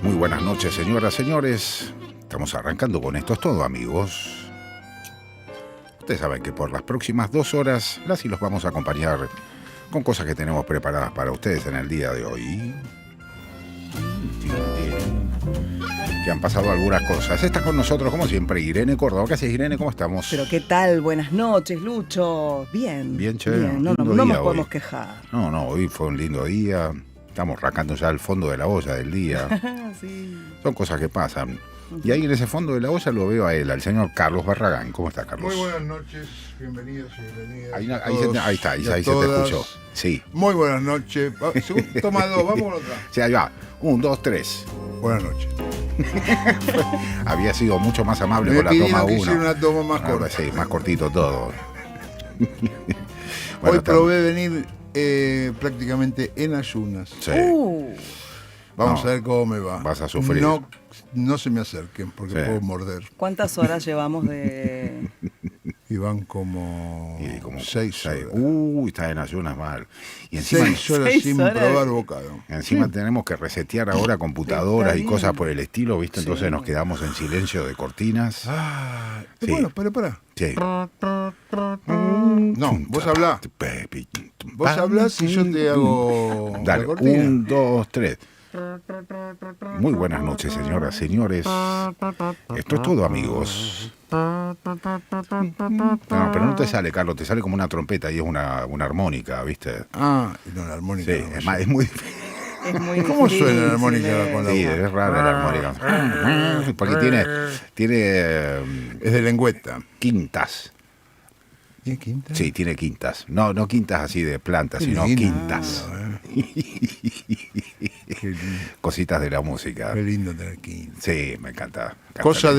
Muy buenas noches, señoras, señores. Estamos arrancando con Esto es Todo, amigos. Ustedes saben que por las próximas 2 horas las y los vamos a acompañar con cosas que tenemos preparadas para ustedes en el día de hoy. Que han pasado algunas cosas. Está con nosotros, como siempre, Irene Córdoba. ¿Qué haces, Irene? ¿Cómo estamos? Pero ¿qué tal? Buenas noches, Lucho. Bien. Bien, che. Bien. No nos podemos quejar. No, hoy fue un lindo día. Estamos rascando ya el fondo de la olla del día. Sí. Son cosas que pasan. Y ahí en ese fondo de la olla lo veo a él, al señor Carlos Barragán. ¿Cómo está, Carlos? Muy buenas noches, bienvenidos y bienvenidas. Ahí está, ahí se te escuchó. Sí. Muy buenas noches. Toma 2, vamos con otra. Sí, ahí va. 1, 2, 3. Buenas noches. Había sido mucho más amable Me con la toma 1. hicieron una toma más corta. Sí, más cortito todo. Hoy probé venir prácticamente en ayunas. Sí. Vamos a ver cómo me va. Vas a sufrir. No se me acerquen porque puedo morder. ¿Cuántas horas llevamos de...? Y van como 6 horas. Está en ayunas mal. Y encima 6 horas sin probar bocado. Encima tenemos que resetear ahora computadoras y cosas por el estilo, ¿viste? Entonces nos quedamos en silencio de cortinas. Sí. Bueno, para. Sí. No, vos hablás. Vos hablás y yo te hago Dale, la cortina. 1, 2, 3. Muy buenas noches, señoras, señores. Esto es todo, amigos. No, pero no te sale, Carlos, te sale como una trompeta y es una armónica, ¿viste? No, la armónica. Sí, no es muy difícil. ¿Cómo suena la armónica con la Sí, voz? es rara la armónica. Porque tiene Es de lengüeta. quintas. ¿Tiene quinta? Sí, tiene quintas. No quintas así de plantas, sino lindo. quintas. Qué lindo. Cositas de la música. Qué lindo tener quinta. Sí, me encanta. Cosa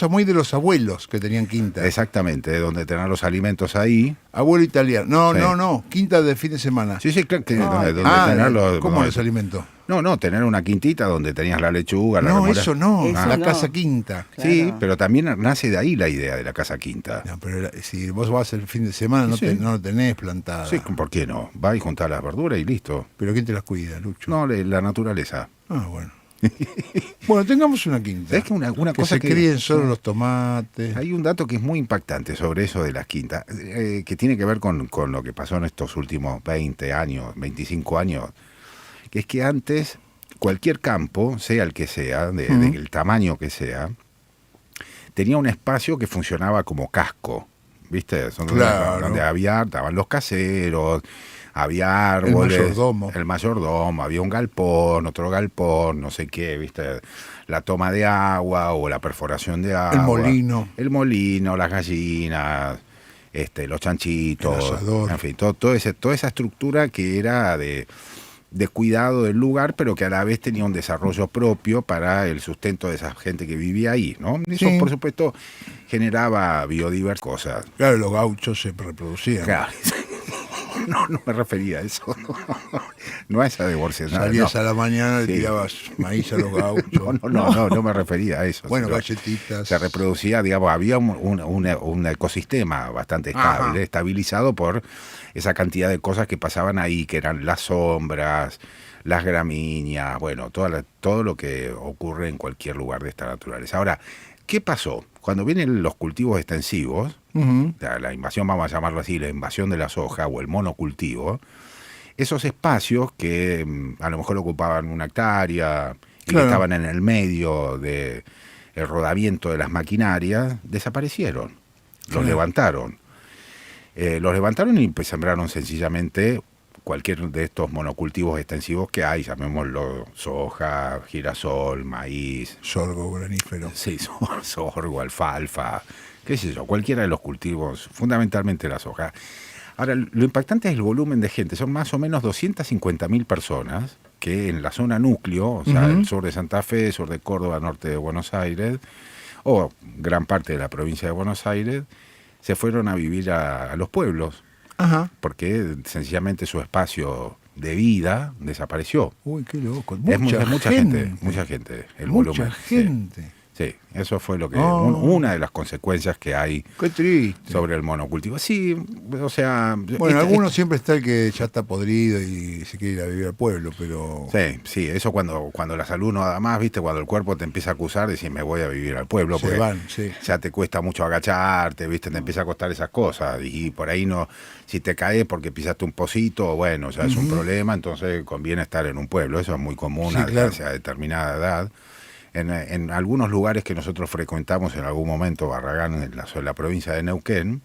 muy de los abuelos que tenían quinta. Exactamente, donde tener los alimentos ahí. Abuelo italiano. Sí. No. Quinta de fin de semana. Sí, claro, donde tener los... ¿Cómo los alimentos? No, tener una quintita donde tenías la lechuga, la No, remolacha. eso no. Eso La no. casa quinta. Sí, Claro. pero también nace de ahí la idea de la casa quinta. No, pero si vos vas el fin de semana Sí. no lo tenés plantada. Sí, ¿por qué no? Va y juntar las verduras y listo. Pero ¿quién te las cuida, Lucho? No, la naturaleza. Bueno. Bueno, tengamos una quinta. ¿Sabés que una que cosa se que críen solo los tomates. Hay un dato que es muy impactante sobre eso de las quintas, que tiene que ver con lo que pasó en estos últimos 20 años, 25 años, que es que antes cualquier campo, sea el que sea, del tamaño que sea, tenía un espacio que funcionaba como casco, ¿viste? Claro. Donde estaban los caseros, había árboles, el mayordomo, había un galpón, otro galpón, no sé qué, ¿viste? La toma de agua o la perforación de agua. El molino, las gallinas, los chanchitos, el asador. en fin, toda esa estructura que era de cuidado del lugar, pero que a la vez tenía un desarrollo propio para el sustento de esa gente que vivía ahí, ¿no? Eso, Sí. por supuesto, generaba biodiversidad cosas. Claro, los gauchos se reproducían. Claro. No me refería a eso. No a esa divorcio. Salías a la mañana y Sí. tirabas maíz a los gauchos. No me refería a eso. Bueno, Sino galletitas. se reproducía, digamos, había un ecosistema bastante estable, Ajá. estabilizado por esa cantidad de cosas que pasaban ahí, que eran las sombras, las gramíneas, bueno, todo lo que ocurre en cualquier lugar de esta naturaleza. Ahora, ¿qué pasó? Cuando vienen los cultivos extensivos, la invasión, vamos a llamarlo así, la invasión de la soja o el monocultivo, esos espacios que a lo mejor ocupaban 1 hectárea y que estaban en el medio del rodamiento de las maquinarias, desaparecieron. Los levantaron. Los levantaron y pues sembraron sencillamente cualquier de estos monocultivos extensivos que hay, llamémoslo soja, girasol, maíz, Sorgo, granífero. sí, sorgo, alfalfa, qué sé yo, cualquiera de los cultivos, fundamentalmente la soja. Ahora, lo impactante es el volumen de gente, son más o menos 250.000 personas que en la zona núcleo, o sea, el sur de Santa Fe, sur de Córdoba, norte de Buenos Aires, o gran parte de la provincia de Buenos Aires, se fueron a vivir a los pueblos. Ajá. Porque sencillamente su espacio de vida desapareció. Uy, qué loco. Mucha gente, el mucha volumen. gente. Sí, eso fue lo que una de las consecuencias que hay. Qué triste. Sobre el monocultivo. Sí, o sea... Bueno, algunos siempre está el que ya está podrido y se quiere ir a vivir al pueblo, pero... Sí, eso cuando la salud no da más, ¿viste? Cuando el cuerpo te empieza a acusar, decís, me voy a vivir al pueblo, Se porque van, sí. ya te cuesta mucho agacharte, ¿viste? Te empieza a costar esas cosas, y por ahí no... Si te caes porque pisaste un pocito, bueno, ya es un problema, entonces conviene estar en un pueblo. Eso es muy común a determinada edad. En algunos lugares que nosotros frecuentamos en algún momento, Barragán, en la provincia de Neuquén,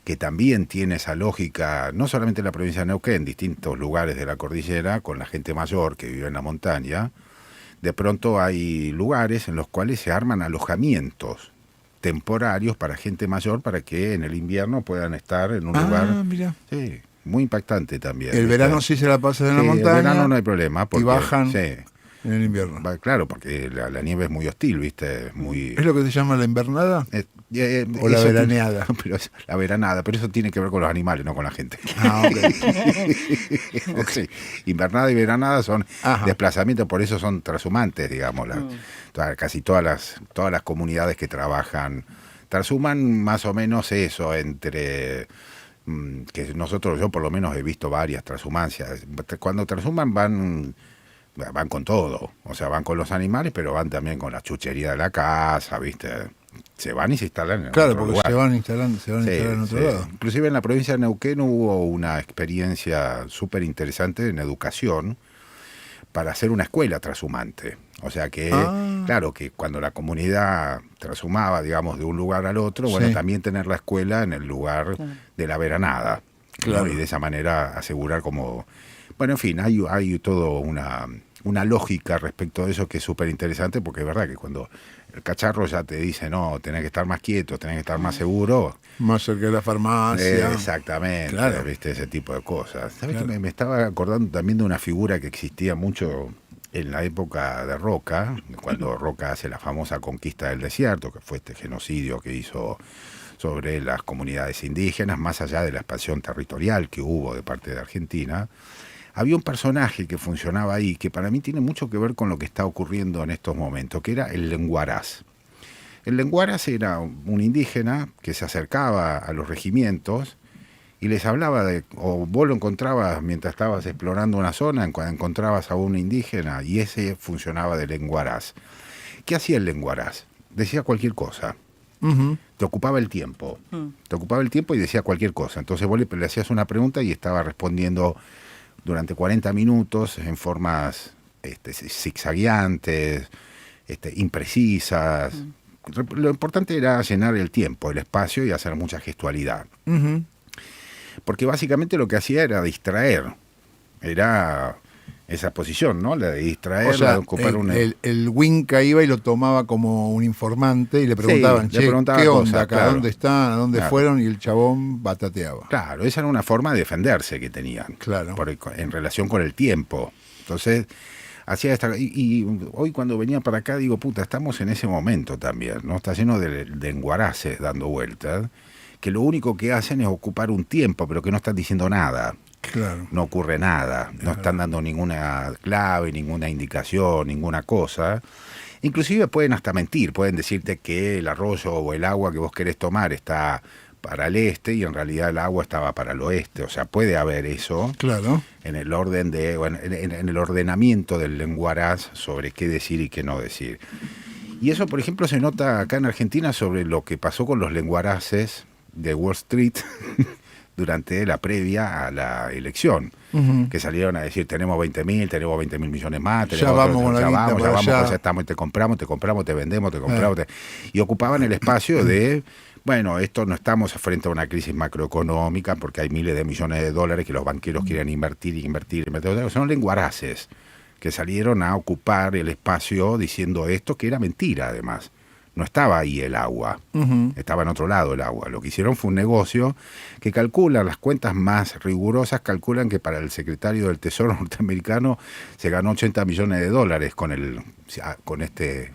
que también tiene esa lógica, no solamente en la provincia de Neuquén, en distintos lugares de la cordillera, con la gente mayor que vive en la montaña, de pronto hay lugares en los cuales se arman alojamientos temporarios para gente mayor para que en el invierno puedan estar en un lugar... Mira. Sí, muy impactante también. El verano sí se la pasa en la montaña. El verano no hay problema. Porque, y bajan... Sí. En el invierno. Claro, porque la nieve es muy hostil, ¿viste? ¿Es lo que se llama la invernada? ¿O la veraneada? Pero la veranada, pero eso tiene que ver con los animales, no con la gente. Ok. Sí. Invernada y veranada son desplazamientos, por eso son transhumantes, digamos. Casi todas las comunidades que trabajan transhuman más o menos eso, entre... que yo por lo menos he visto varias transhumancias. Cuando transhuman van con todo, o sea, van con los animales, pero van también con la chuchería de la casa, ¿viste? Se van y se instalan en otro lugar. Se van instalando en otro lado. Inclusive en la provincia de Neuquén hubo una experiencia súper interesante en educación para hacer una escuela transhumante. O sea que, claro, que cuando la comunidad transhumaba, digamos, de un lugar al otro, bueno, también tener la escuela en el lugar de la veranada. Claro. ¿No? Y de esa manera asegurar como... Bueno, en fin, hay todo una lógica respecto a eso que es súper interesante, porque es verdad que cuando el cacharro ya te dice, no, tenés que estar más quieto, tenés que estar más seguro. Más cerca de la farmacia. Exactamente, claro. ¿Viste? Ese tipo de cosas. ¿Sabes que me estaba acordando también de una figura que existía mucho en la época de Roca, cuando Roca hace la famosa conquista del desierto, que fue este genocidio que hizo sobre las comunidades indígenas, más allá de la expansión territorial que hubo de parte de Argentina? Había un personaje que funcionaba ahí, que para mí tiene mucho que ver con lo que está ocurriendo en estos momentos, que era el lenguaraz. El lenguaraz era un indígena que se acercaba a los regimientos y les hablaba o vos lo encontrabas mientras estabas explorando una zona, cuando encontrabas a un indígena, y ese funcionaba de lenguaraz. ¿Qué hacía el lenguaraz? Decía cualquier cosa. Te ocupaba el tiempo. Te ocupaba el tiempo y decía cualquier cosa. Entonces vos le hacías una pregunta y estaba respondiendo durante 40 minutos en formas zigzagueantes, imprecisas. Lo importante era llenar el tiempo, el espacio y hacer mucha gestualidad. Porque básicamente lo que hacía era distraer. Era esa posición, ¿no? La de distraer, o sea, la de ocupar el Winca iba y lo tomaba como un informante y le preguntaban, ¿qué onda cosas, acá? Claro. ¿Dónde están? ¿A dónde fueron? Y el chabón batateaba. Claro, esa era una forma de defenderse que tenían. Claro. En relación con el tiempo. Entonces, hacía esta... Y hoy cuando venía para acá digo, puta, estamos en ese momento también, ¿no? Está lleno de enguaraces dando vueltas, que lo único que hacen es ocupar un tiempo, pero que no están diciendo nada. Claro. No ocurre nada, no están dando ninguna clave, ninguna indicación, ninguna cosa. Inclusive pueden hasta mentir, pueden decirte que el arroyo o el agua que vos querés tomar está para el este y en realidad el agua estaba para el oeste. O sea, puede haber eso, claro, en el orden en el ordenamiento del lenguaraz sobre qué decir y qué no decir. Y eso, por ejemplo, se nota acá en Argentina sobre lo que pasó con los lenguaraces de Wall Street durante la previa a la elección, que salieron a decir, tenemos 20.000 millones más, ya vamos con la guita, ya estamos, te compramos, te vendemos, te compramos, y ocupaban el espacio de, bueno, esto no estamos frente a una crisis macroeconómica porque hay miles de millones de dólares que los banqueros quieren invertir, son lenguaraces que salieron a ocupar el espacio diciendo esto, que era mentira además. No estaba ahí el agua, estaba en otro lado el agua. Lo que hicieron fue un negocio que calcula, las cuentas más rigurosas calculan que para el secretario del Tesoro norteamericano se ganó 80 millones de dólares con este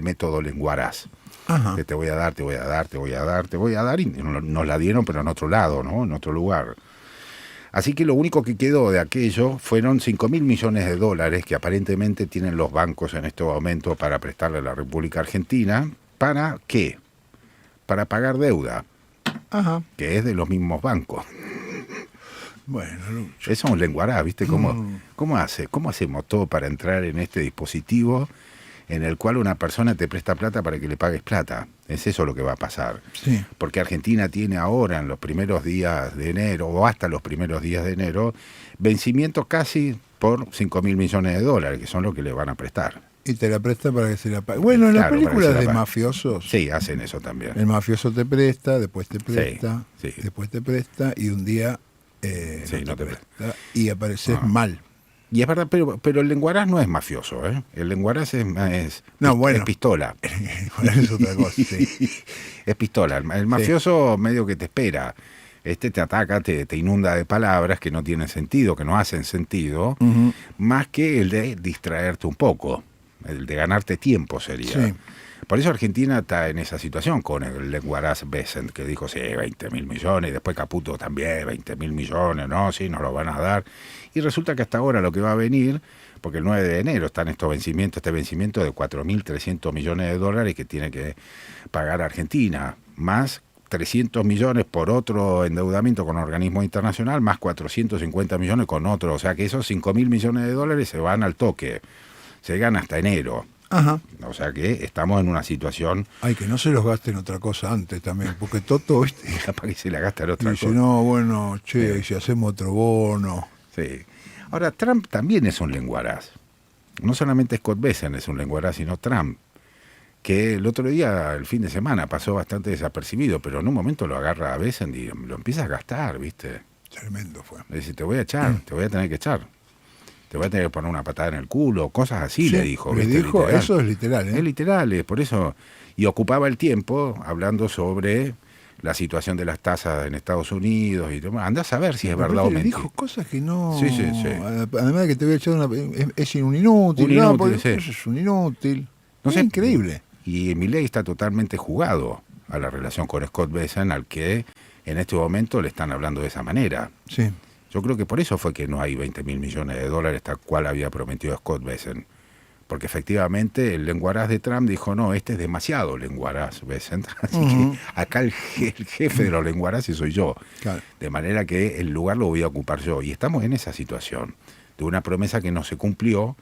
método lenguaraz. Que te voy a dar, y nos la dieron, pero en otro lado, ¿no? En otro lugar. Así que lo único que quedó de aquello fueron 5.000 millones de dólares que aparentemente tienen los bancos en este momento para prestarle a la República Argentina. ¿Para qué? Para pagar deuda, que es de los mismos bancos. Bueno, Lucho. Eso es un lenguará, ¿viste? ¿Cómo hacemos todo para entrar en este dispositivo en el cual una persona te presta plata para que le pagues plata? Es eso lo que va a pasar. Sí. Porque Argentina tiene ahora, en los primeros días de enero, o hasta los primeros días de enero, vencimientos casi por 5.000 millones de dólares, que son lo que le van a prestar. Y te la presta para que se la pague. Bueno, en las películas de mafiosos. Sí, hacen eso también. El mafioso te presta, después te presta, sí. después te presta, y un día no te presta. Y apareces mal. Y es verdad, pero el lenguaraz no es mafioso, ¿eh? El lenguaraz es pistola. Es otra cosa, sí. Es pistola. El mafioso medio que te espera. Te ataca, te inunda de palabras que no tienen sentido, que no hacen sentido, más que el de distraerte un poco, el de ganarte tiempo sería. Sí. Por eso Argentina está en esa situación con el lenguaraz Besant, que dijo, sí, 20.000 millones, y después Caputo también, 20.000 millones, no, sí, nos lo van a dar. Y resulta que hasta ahora lo que va a venir, porque el 9 de enero están estos vencimientos, este vencimiento de 4.300 millones de dólares que tiene que pagar Argentina, más 300 millones por otro endeudamiento con organismo internacional, más 450 millones con otro, o sea que esos 5.000 millones de dólares se van al toque, se llegan hasta enero. O sea que estamos en una situación... Ay, que no se los gasten otra cosa antes también, porque Toto, ¿viste? Capaz que se la gastan otra dice, cosa. no, bueno, y si hacemos otro bono... Sí. Ahora, Trump también es un lenguaraz. No solamente Scott Bessent es un lenguaraz, sino Trump, que el otro día, el fin de semana, pasó bastante desapercibido, pero en un momento lo agarra a Bessent y lo empieza a gastar, ¿viste? Tremendo fue. Le dice, te voy a echar, te voy a tener que echar. Te voy a tener que poner una patada en el culo, cosas así, le dijo. Le dijo, literal. Eso es literal, ¿eh? Es literal, por eso. Y ocupaba el tiempo hablando sobre la situación de las tasas en Estados Unidos y demás. Andá a saber si es verdad o mentira. Dijo cosas que no... Sí. Además de que te voy a echar es un inútil. Eso es un inútil. No sé, increíble. Y Milei está totalmente jugado a la relación con Scott Bessent, al que en este momento le están hablando de esa manera. Sí. Yo creo que por eso fue que no hay 20.000 millones de dólares, tal cual había prometido Scott Bessent. Porque efectivamente el lenguaraz de Trump dijo, no, este es demasiado lenguaraz, Bessent. Así que acá el jefe de los lenguaraces soy yo. Claro. De manera que el lugar lo voy a ocupar yo. Y estamos en esa situación, de una promesa que no se cumplió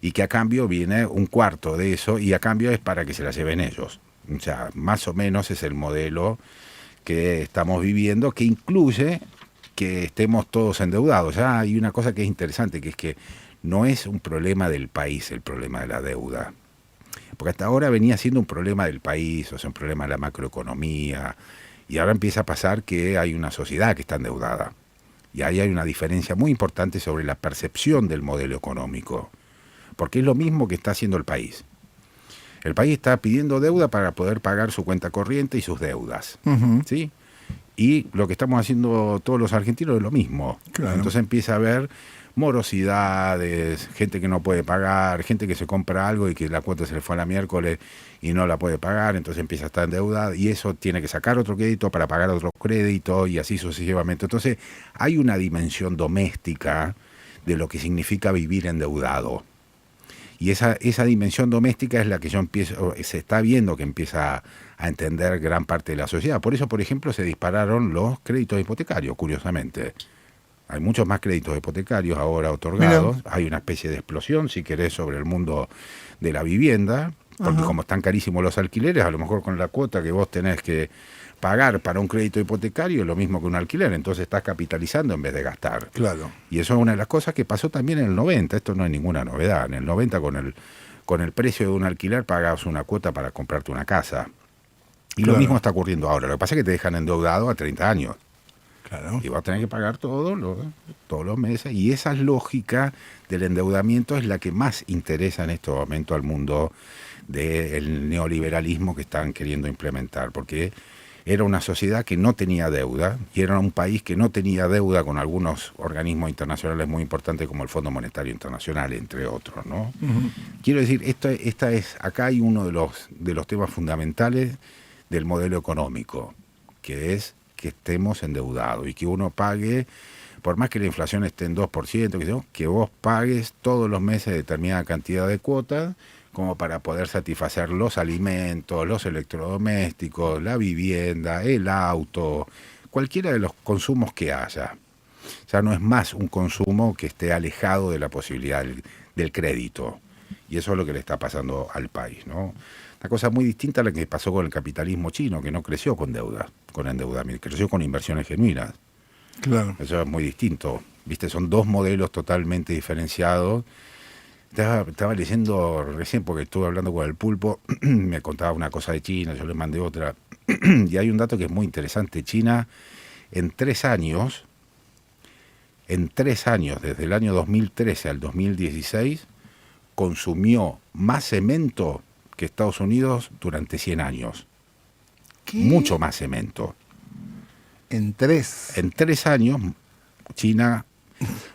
y que a cambio viene un cuarto de eso, y a cambio es para que se la lleven ellos. O sea, más o menos es el modelo que estamos viviendo, que incluye que estemos todos endeudados. Ya hay una cosa que es interesante, que es que no es un problema del país el problema de la deuda. Porque hasta ahora venía siendo un problema del país, o sea, un problema de la macroeconomía, y ahora empieza a pasar que hay una sociedad que está endeudada. Y ahí hay una diferencia muy importante sobre la percepción del modelo económico. Porque es lo mismo que está haciendo el país. El país está pidiendo deuda para poder pagar su cuenta corriente y sus deudas. ¿Sí? Y lo que estamos haciendo todos los argentinos es lo mismo. Claro. Entonces empieza a haber morosidades, gente que no puede pagar, gente que se compra algo y que la cuota se le fue a la miércoles y no la puede pagar, entonces empieza a estar endeudada y eso tiene que sacar otro crédito para pagar otro crédito y así sucesivamente. Entonces hay una dimensión doméstica de lo que significa vivir endeudado. Y esa dimensión doméstica es la que se está viendo que empieza a entender gran parte de la sociedad. Por eso, por ejemplo, se dispararon los créditos hipotecarios, curiosamente. Hay muchos más créditos hipotecarios ahora otorgados. Mira. Hay una especie de explosión, si querés, sobre el mundo de la vivienda, porque como están carísimos los alquileres, a lo mejor con la cuota que vos tenés que pagar para un crédito hipotecario es lo mismo que un alquiler, entonces estás capitalizando en vez de gastar. Claro. Y eso es una de las cosas que pasó también en el 90, esto no es ninguna novedad. En el 90 con el precio de un alquiler pagabas una cuota para comprarte una casa. Y lo mismo está ocurriendo ahora. Lo que pasa es que te dejan endeudado a 30 años. Claro. Y vas a tener que pagar todos los meses. Y esa lógica del endeudamiento es la que más interesa en este momento al mundo del neoliberalismo que están queriendo implementar. Porque era una sociedad que no tenía deuda y era un país que no tenía deuda con algunos organismos internacionales muy importantes como el Fondo Monetario Internacional, entre otros, ¿no? Quiero decir, acá hay uno de los temas fundamentales del modelo económico, que es que estemos endeudados y que uno pague por más que la inflación esté en 2%, que vos pagues todos los meses determinada cantidad de cuotas como para poder satisfacer los alimentos, los electrodomésticos, la vivienda, el auto, cualquiera de los consumos que haya. O sea, no es más un consumo que esté alejado de la posibilidad del crédito. Y eso es lo que le está pasando al país, ¿no? Una cosa muy distinta a la que pasó con el capitalismo chino, que no creció con deuda, con endeudamiento, creció con inversiones genuinas. Claro. Eso es muy distinto. ¿Viste? Son dos modelos totalmente diferenciados. Estaba leyendo recién, porque estuve hablando con el Pulpo, me contaba una cosa de China, yo le mandé otra, y hay un dato que es muy interesante. China, en 3 años, desde el año 2013 al 2016, consumió más cemento que Estados Unidos durante 100 años. ¿Qué? Mucho más cemento. En 3 años, China...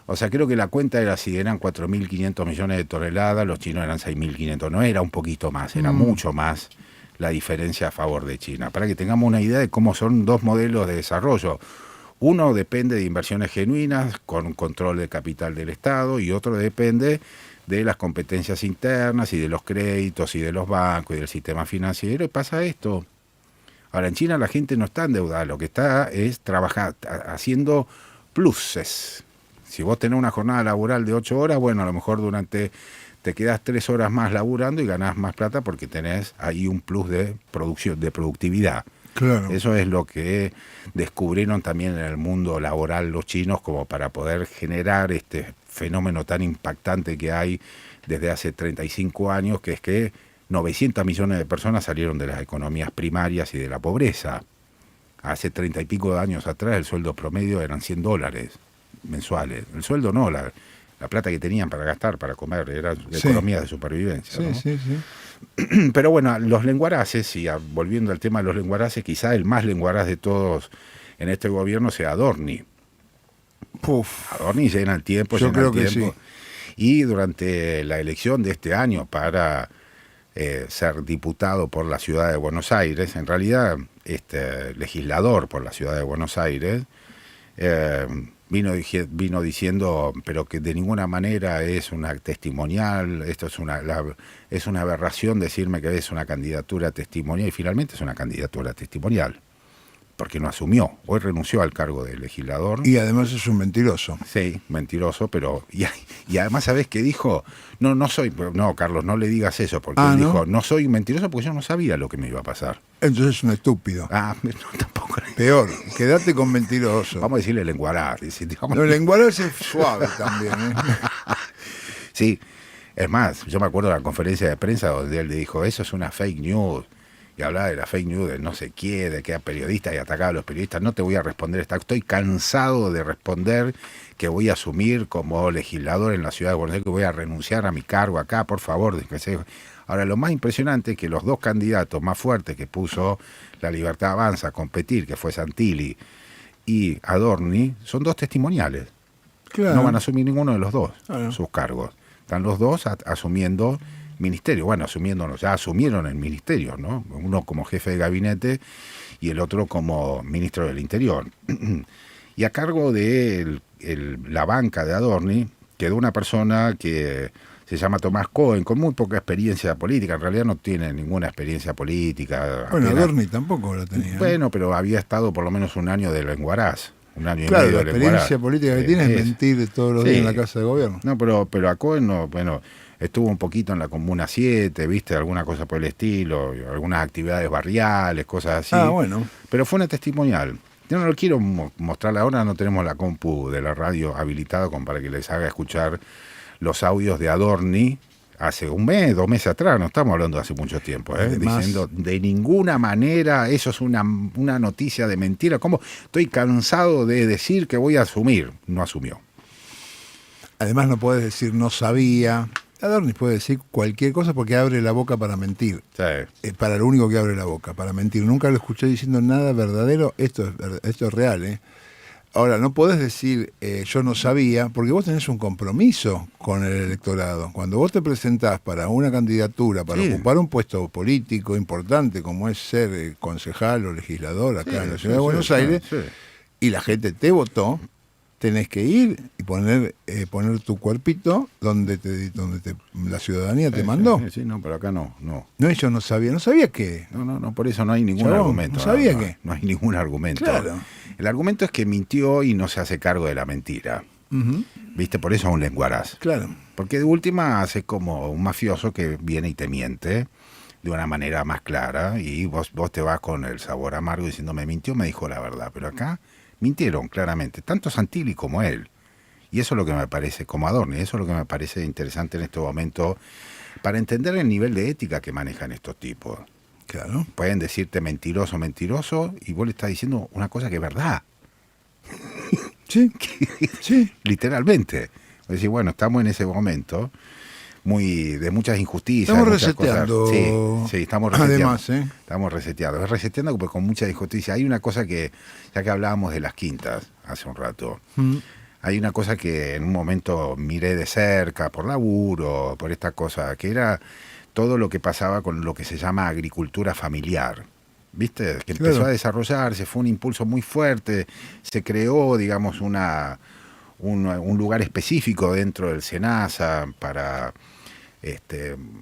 O sea, creo que la cuenta era si eran 4.500 millones de toneladas, los chinos eran 6.500. No era un poquito más, era mucho más la diferencia a favor de China. Para que tengamos una idea de cómo son dos modelos de desarrollo. Uno depende de inversiones genuinas, con un control de capital del Estado, y otro depende de las competencias internas y de los créditos y de los bancos y del sistema financiero. Y pasa esto. Ahora, en China la gente no está endeudada, lo que está es haciendo pluses. Si vos tenés una jornada laboral de 8 horas, bueno, a lo mejor te quedás 3 horas más laburando y ganás más plata porque tenés ahí un plus de producción, de productividad. Claro. Eso es lo que descubrieron también en el mundo laboral los chinos, como para poder generar este fenómeno tan impactante que hay desde hace 35 años, que es que 900 millones de personas salieron de las economías primarias y de la pobreza. Hace 30 y pico de años atrás el sueldo promedio eran $100 mensuales. El sueldo no, la plata que tenían para gastar, para comer, era economía de supervivencia. ¿No? Sí. Pero bueno, los lenguaraces, y volviendo al tema de los lenguaraces, quizá el más lenguaraz de todos en este gobierno sea Adorni. Adorni llena el tiempo, Yo creo que sí. Y durante la elección de este año para ser diputado por la ciudad de Buenos Aires, en realidad legislador por la ciudad de Buenos Aires, vino diciendo, pero que de ninguna manera es una testimonial, esto es una aberración decirme que es una candidatura testimonial, y finalmente es una candidatura testimonial, porque no asumió, hoy renunció al cargo de legislador. Y además es un mentiroso. Sí, mentiroso, pero... Y además, ¿sabés qué dijo? No, Carlos, no le digas eso, porque él dijo, no soy mentiroso porque yo no sabía lo que me iba a pasar. Entonces es un estúpido. No, tampoco. Peor, quédate con mentiroso. Vamos a decirle lenguaraz. No, lenguaraz es suave también. Sí, es más, yo me acuerdo de la conferencia de prensa donde él le dijo, eso es una fake news. Y hablaba de la fake news de no sé qué, de que era periodista y atacaba a los periodistas. No te voy a responder estoy cansado de responder que voy a asumir como legislador en la ciudad de Buenos Aires, que voy a renunciar a mi cargo acá, por favor. Ahora, lo más impresionante es que los dos candidatos más fuertes que puso La Libertad Avanza a competir, que fue Santilli y Adorni, son dos testimoniales. Claro. No van a asumir ninguno de los dos sus cargos. Están los dos asumiendo ministerio. Bueno, ya asumieron el ministerio, ¿no? Uno como jefe de gabinete y el otro como ministro del Interior. Y a cargo de la banca de Adorni quedó una persona que se llama Tomás Cohen, con muy poca experiencia política. En realidad no tiene ninguna experiencia política. Bueno, Adorni tampoco la tenía. Bueno, pero había estado por lo menos un año de lenguaraz. Un año y claro, medio la experiencia política que tiene es mentir todos los días en la casa de gobierno. No, pero a Cohen no, bueno, estuvo un poquito en la Comuna 7, viste, alguna cosa por el estilo, algunas actividades barriales, cosas así. Bueno. Pero fue una testimonial. Yo no lo quiero mostrar ahora, no tenemos la compu de la radio habilitada como para que les haga escuchar los audios de Adorni hace 1 mes, 2 meses atrás, no estamos hablando de hace mucho tiempo, diciendo de ninguna manera eso es una noticia de mentira. ¿Cómo? Estoy cansado de decir que voy a asumir. No asumió. Además no puedes decir no sabía. Adorni puede decir cualquier cosa porque abre la boca para mentir. Sí. Para lo único que abre la boca, para mentir. Nunca lo escuché diciendo nada verdadero. Esto es real, Ahora, no podés decir yo no sabía, porque vos tenés un compromiso con el electorado. Cuando vos te presentás para una candidatura, para ocupar un puesto político importante, como es ser concejal o legislador acá en la ciudad de Buenos Aires, y la gente te votó, tenés que ir y poner tu cuerpito donde la ciudadanía te mandó. Sí, no, pero acá no. No, ellos no sabía qué. No, por eso no hay ningún Chabón, argumento. no sabía qué. No hay ningún argumento. Claro. El argumento es que mintió y no se hace cargo de la mentira. Ujú. ¿Viste? Por eso es un lenguaraz. Claro. Porque de última hace como un mafioso que viene y te miente de una manera más clara y vos te vas con el sabor amargo diciendo me mintió, me dijo la verdad. Pero acá mintieron claramente, tanto Santilli como él. Y eso es lo que me parece, como Adorni, eso es lo que me parece interesante en este momento para entender el nivel de ética que manejan estos tipos. Claro. Pueden decirte mentiroso, y vos le estás diciendo una cosa que es verdad. Sí. Sí. Literalmente. Es decir, bueno, estamos en ese momento de muchas injusticias. Estamos muchas reseteando. Cosas. Sí, estamos reseteando. Además, Estamos reseteando. Es reseteando porque con mucha injusticia. Hay una cosa que, ya que hablábamos de las quintas hace un rato, hay una cosa que en un momento miré de cerca, por laburo, por esta cosa, que era todo lo que pasaba con lo que se llama agricultura familiar. ¿Viste? Que empezó a desarrollarse, fue un impulso muy fuerte, se creó, digamos, un lugar específico dentro del SENASA para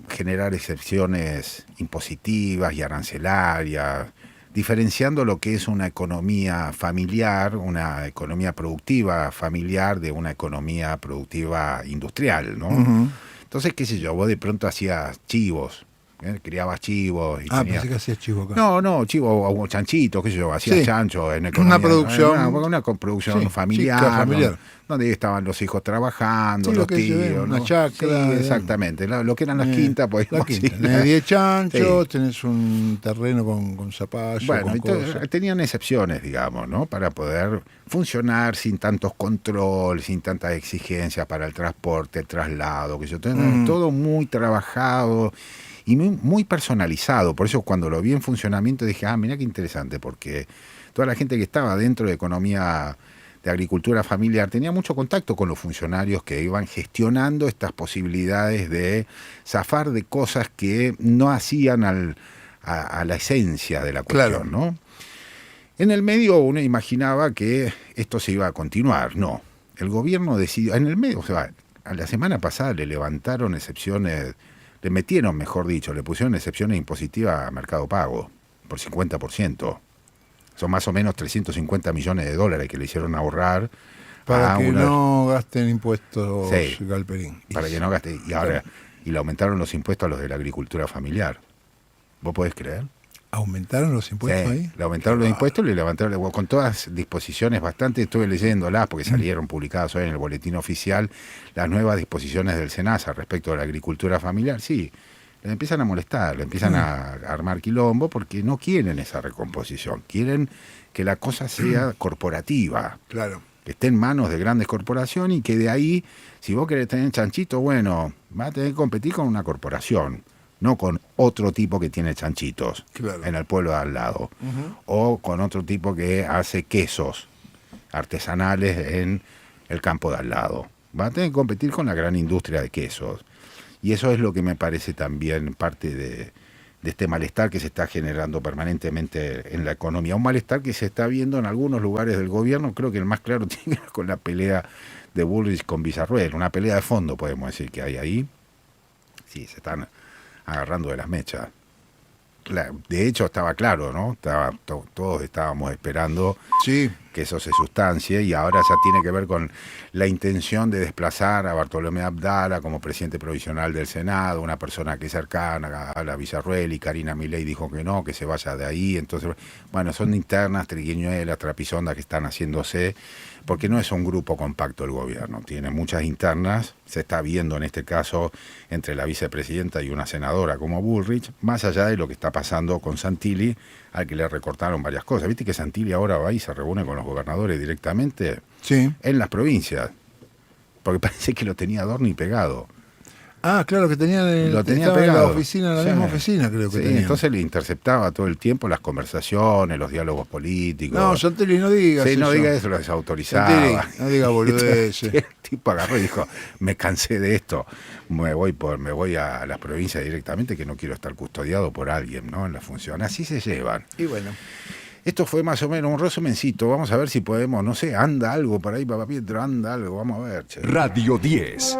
generar excepciones impositivas y arancelarias, diferenciando lo que es una economía familiar, una economía productiva familiar de una economía productiva industrial, ¿no? Uh-huh. Entonces, qué sé yo, vos de pronto hacías chivos, criabas chivos. Y pensé que hacías chivo acá. No, chivo o chanchito, qué sé yo, hacías chancho en economía. Una producción. Una producción familiar. Donde estaban los hijos trabajando, los tíos. Una chacra. Sí, exactamente. Lo que eran las quintas, pues. La quinta. Tenés 10 chanchos, tenés un terreno con zapallo. Bueno, con entonces, tenían excepciones, digamos, ¿no? Para poder funcionar sin tantos controles, sin tantas exigencias para el transporte, el traslado, que yo todo muy trabajado y muy personalizado. Por eso cuando lo vi en funcionamiento dije, mira qué interesante, porque toda la gente que estaba dentro de economía de agricultura familiar tenía mucho contacto con los funcionarios que iban gestionando estas posibilidades de zafar de cosas que no hacían a la esencia de la cuestión, ¿no? En el medio uno imaginaba que esto se iba a continuar. No, el gobierno decidió, en el medio, o sea, a la semana pasada le levantaron excepciones, le metieron, mejor dicho, le pusieron excepciones impositivas a Mercado Pago por 50%. Son más o menos 350 millones de dólares que le hicieron ahorrar. Para que no gasten impuestos, Galperín. Para que no gasten. Y ahora, y le aumentaron los impuestos a los de la agricultura familiar. ¿Vos podés creer? ¿Aumentaron los impuestos ahí? Le aumentaron los impuestos, le levantaron, con todas disposiciones bastante, estuve leyéndolas porque salieron publicadas hoy en el boletín oficial, las nuevas disposiciones del SENASA respecto a la agricultura familiar. Sí, le empiezan a molestar, le empiezan a armar quilombo porque no quieren esa recomposición, quieren que la cosa sea corporativa. Claro. Que esté en manos de grandes corporaciones y que de ahí, si vos querés tener chanchito, bueno, vas a tener que competir con una corporación, no con otro tipo que tiene chanchitos en el pueblo de al lado, o con otro tipo que hace quesos artesanales en el campo de al lado. Vas a tener que competir con la gran industria de quesos. Y eso es lo que me parece también parte de este malestar que se está generando permanentemente en la economía. Un malestar que se está viendo en algunos lugares del gobierno. Creo que el más claro tiene que ver con la pelea de Bullrich con Villarruel. Una pelea de fondo, podemos decir, que hay ahí. Sí, se están agarrando de las mechas. De hecho, estaba claro, ¿no? Todos estábamos esperando que eso se sustancie y ahora ya tiene que ver con la intención de desplazar a Bartolomé Abdala como presidente provisional del Senado, una persona que es cercana a la Villarruel, y Karina Milei dijo que no, que se vaya de ahí. Entonces, bueno, son internas, triquiñuelas, trapisondas que están haciéndose, porque no es un grupo compacto el gobierno, tiene muchas internas, se está viendo en este caso entre la vicepresidenta y una senadora como Bullrich, más allá de lo que está pasando con Santilli, al que le recortaron varias cosas. ¿Viste que Santilli ahora va y se reúne con los gobernadores directamente en las provincias? Porque parece que lo tenía Adorni pegado. Claro, que tenía pegado en la oficina, en la misma oficina, creo que tenía. Entonces le interceptaba todo el tiempo las conversaciones, los diálogos políticos. No, Santilli, no digas eso. No diga eso, lo desautorizaba. Santilli, no diga boludeces. El tipo agarró y dijo, me cansé de esto, me voy a las provincias directamente, que no quiero estar custodiado por alguien, ¿no? En la función. Así se llevan. Y bueno. Esto fue más o menos un resumencito. Vamos a ver si podemos, no sé, anda algo por ahí, Papá Pietro, anda algo. Vamos a ver, che. Radio 10.